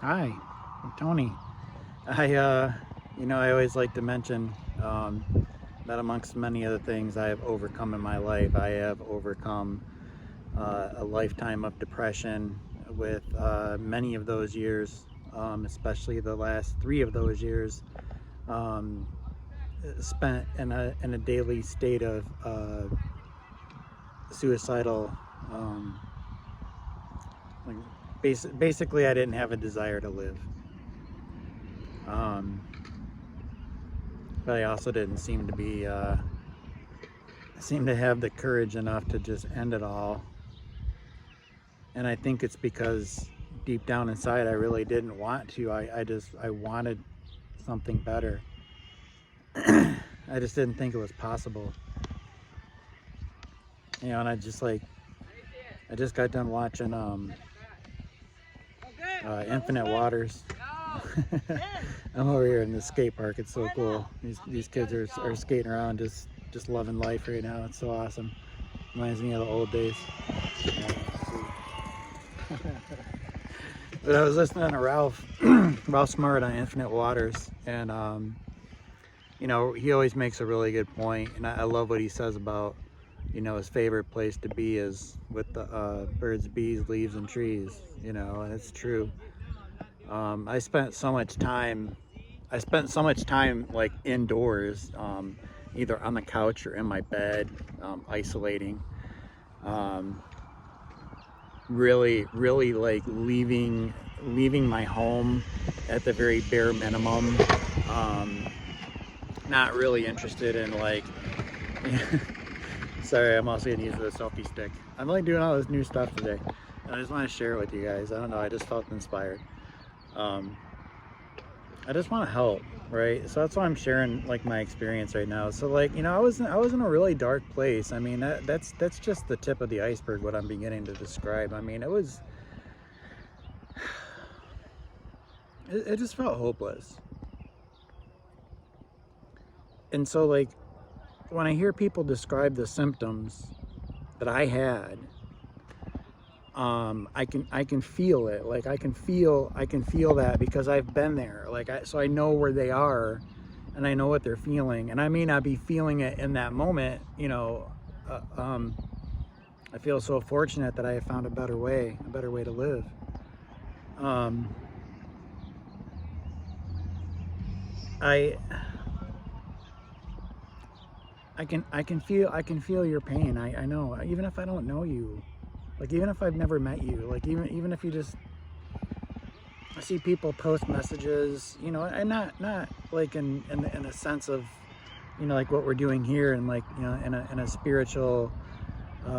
Hi, I'm Tony. I always like to mention that amongst many other things I have overcome in my life, I have overcome a lifetime of depression with many of those years, especially the last 3 of those years, um, spent in a daily state of suicidal. Um, like basically, I didn't have a desire to live. Um, but I also didn't seem to have the courage enough to just end it all. And I think it's because deep down inside I really didn't want to. I wanted something better. I just didn't think it was possible. And I just got done watching Infinite Waters. I'm over here in the skate park. It's so cool. These kids are skating around, just loving life right now. It's so awesome. Reminds me of the old days. But I was listening to Ralph Smart on Infinite Waters, and he always makes a really good point, and I love what he says about his favorite place to be is with the birds, bees, leaves, and trees. And it's true. I spent so much time like indoors, either on the couch or in my bed, isolating. Really like leaving my home at the very bare minimum. Not really interested in like sorry, I'm also gonna use the selfie stick. I'm like doing all this new stuff today, and I just want to share it with you guys. I don't know, I just felt inspired. I just want to help, right? So that's why I'm sharing like my experience right now. So like, I was in a really dark place. I mean, that's just the tip of the iceberg, what I'm beginning to describe. I mean, it just felt hopeless. And so like, when I hear people describe the symptoms that I had, I can feel it. Like I can feel that because I've been there. So I know where they are, and I know what they're feeling. And I may not be feeling it in that moment. I feel so fortunate that I have found a better way to live. I can feel your pain. I know, even if I don't know you, like even if I've never met you, like even if you just, I see people post messages, and not like in a sense of, like what we're doing here, and like, in a spiritual,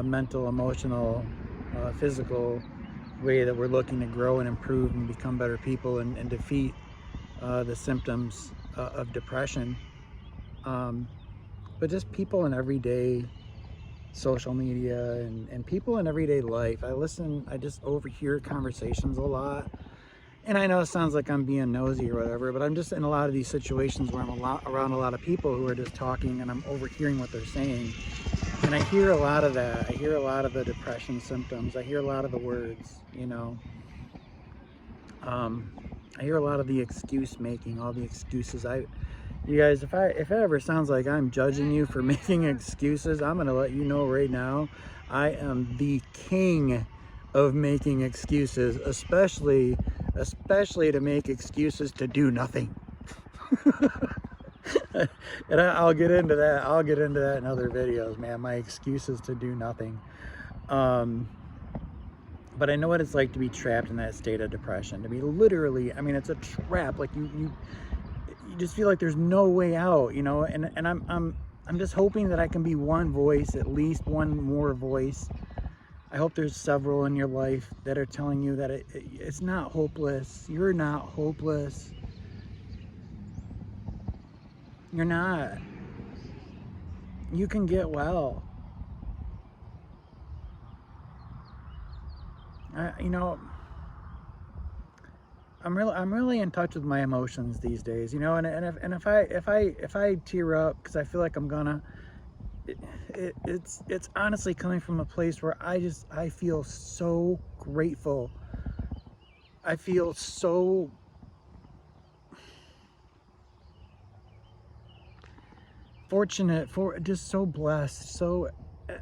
mental, emotional, physical way that we're looking to grow and improve and become better people and defeat the symptoms of depression. But just people in everyday social media and people in everyday life. I just overhear conversations a lot. And I know it sounds like I'm being nosy or whatever, but I'm just in a lot of these situations where I'm around a lot of people who are just talking, and I'm overhearing what they're saying. And I hear a lot of that. I hear a lot of the depression symptoms. I hear a lot of the words, I hear a lot of the excuse making, all the excuses. You guys, if it ever sounds like I'm judging you for making excuses, I'm going to let you know right now, I am the king of making excuses, especially to make excuses to do nothing. And I'll get into that. I'll get into that in other videos, man. My excuses to do nothing. But I know what it's like to be trapped in that state of depression. To be literally, I mean, it's a trap. Like you just feel like there's no way out, And I'm just hoping that I can be one voice, at least one more voice. I hope there's several in your life that are telling you that it's not hopeless. You're not hopeless. You're not. You can get well. I'm really in touch with my emotions these days, and if I tear up because I feel like I'm gonna, it's honestly coming from a place where I feel so grateful I feel so fortunate, for just so blessed, so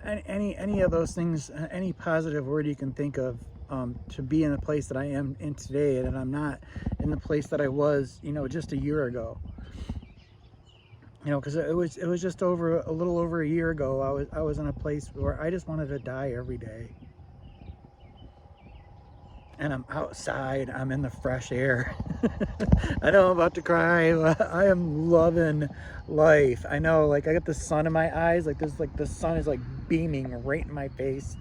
any of those things, any positive word you can think of, to be in the place that I am in today, and I'm not in the place that I was, you know, just a year ago. You know, because it was just a little over a year ago. I was in a place where I just wanted to die every day. And I'm outside, I'm in the fresh air. I know I'm about to cry. I am loving life. I know, like, I got the sun in my eyes, like this, like the sun is like beaming right in my face.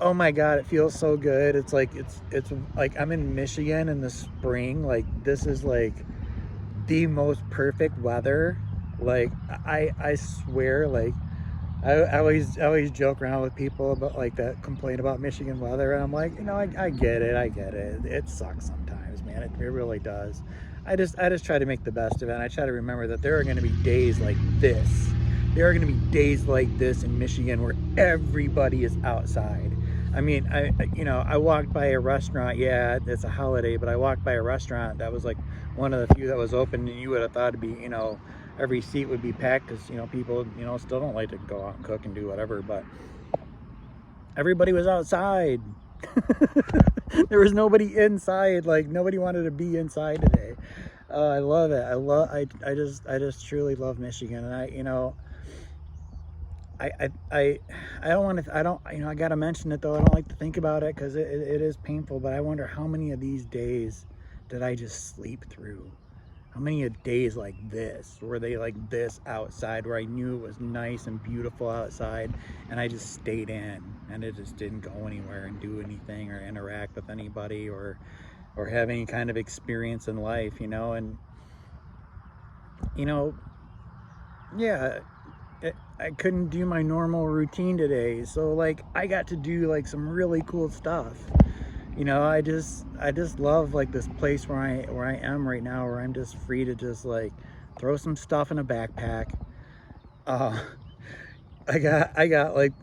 Oh my God, it feels so good. It's like, it's like I'm in Michigan in the spring. Like, this is like the most perfect weather. Like, I swear, like, I always joke around with people about, like, that complain about Michigan weather, and I'm like, you know, I get it, it sucks sometimes, man, it really does. I just try to make the best of it, and I try to remember that there are going to be days like this. There are going to be days like this in Michigan where everybody is outside. I mean, you know, I walked by a restaurant. Yeah, it's a holiday, but I walked by a restaurant that was like one of the few that was open, and you would have thought it'd be, you know, every seat would be packed, because, you know, people, you know, still don't like to go out and cook and do whatever, but everybody was outside. There was nobody inside. Like, nobody wanted to be inside today. I love it. I just truly love Michigan. And you know, I don't want to, you know, I got to mention it though. I don't like to think about it because it is painful, but I wonder how many of these days did I just sleep through? How many days like this, were they like this outside, where I knew it was nice and beautiful outside, and I just stayed in, and it just didn't go anywhere and do anything or interact with anybody or have any kind of experience in life, you know? And, you know, yeah, I couldn't do my normal routine today, so like I got to do like some really cool stuff. You know, I just love like this place where I am right now, where I'm just free to just like throw some stuff in a backpack. I got like,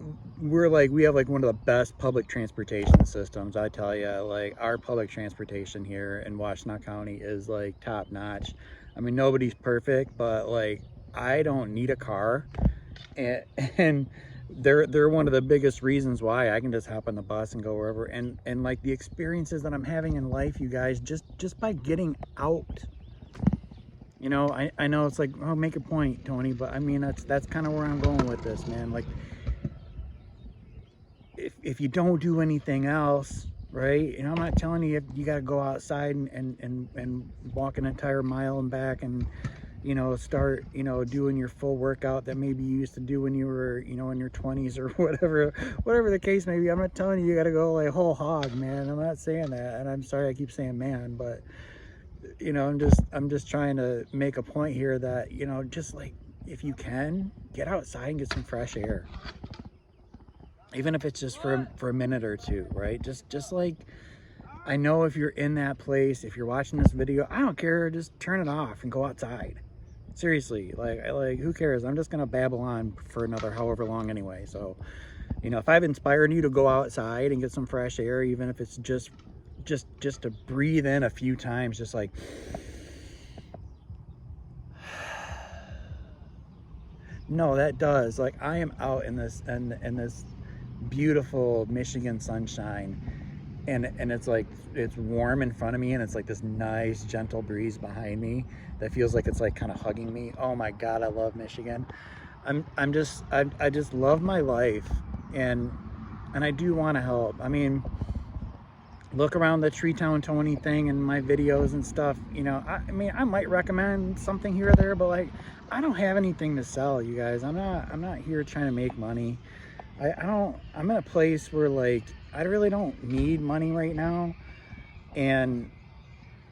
we have like one of the best public transportation systems. I tell you, like, our public transportation here in Washtenaw County is like top notch. I mean, nobody's perfect, but like, I don't need a car, and they're one of the biggest reasons why I can just hop on the bus and go wherever, and like the experiences that I'm having in life, you guys, just by getting out. You know, I know it's like, oh, make a point, Tony, but I mean, that's kind of where I'm going with this, man. Like, if you don't do anything else, right? And I'm not telling you you got to go outside and walk an entire mile and back, and, you know, start, you know, doing your full workout that maybe you used to do when you were, you know, in your 20s or whatever the case may be. I'm not telling you got to go like whole hog, man. I'm not saying that, and I'm sorry I keep saying man, but, you know, I'm just trying to make a point here that, you know, just like, if you can, get outside and get some fresh air, even if it's just for a minute or two, right? Just like, I know if you're in that place, if you're watching this video, I don't care, just turn it off and go outside. Seriously, like who cares? I'm just gonna babble on for another however long anyway. So, you know, if I've inspired you to go outside and get some fresh air, even if it's just to breathe in a few times, just like, no, that does. Like, I am out in this beautiful Michigan sunshine, and it's like, it's warm in front of me, and it's like this nice gentle breeze behind me that feels like it's like kind of hugging me. Oh my God, I love Michigan. I just love my life, and I do want to help. I mean, look around the Tree Town Tony thing and my videos and stuff, you know, I mean, I might recommend something here or there, but like, I don't have anything to sell, you guys. I'm not here trying to make money. I'm in a place where, like, I really don't need money right now. And,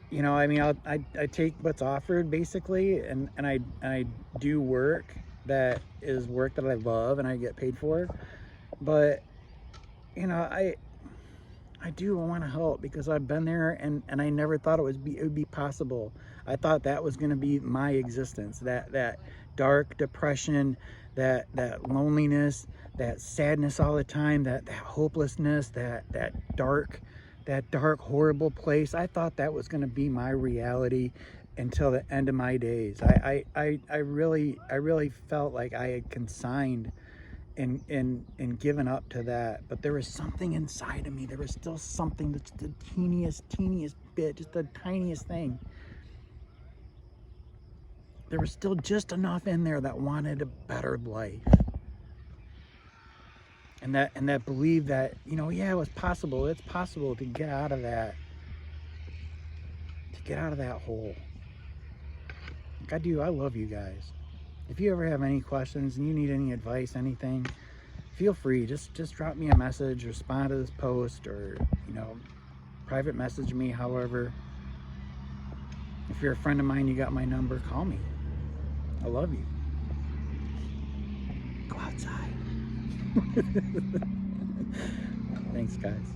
you know, I mean, I take what's offered basically, and I do work that is work that I love and I get paid for. But, you know, I do want to help, because I've been there, and I never thought it would be possible. I thought that was going to be my existence, that dark depression, that loneliness, that sadness all the time, that hopelessness, that dark that dark, horrible place. I thought that was going to be my reality until the end of my days. I really felt like I had consigned and given up to that. But there was something inside of me. There was still something, that's the teeniest bit, just the tiniest thing. There was still just enough in there that wanted a better life. And that believed that, you know, yeah, it was possible. It's possible to get out of that. To get out of that hole. Like I love you guys. If you ever have any questions and you need any advice, anything, feel free. Just drop me a message, respond to this post, or, you know, private message me, however. If you're a friend of mine, you got my number, call me. I love you. Go outside. Thanks, guys.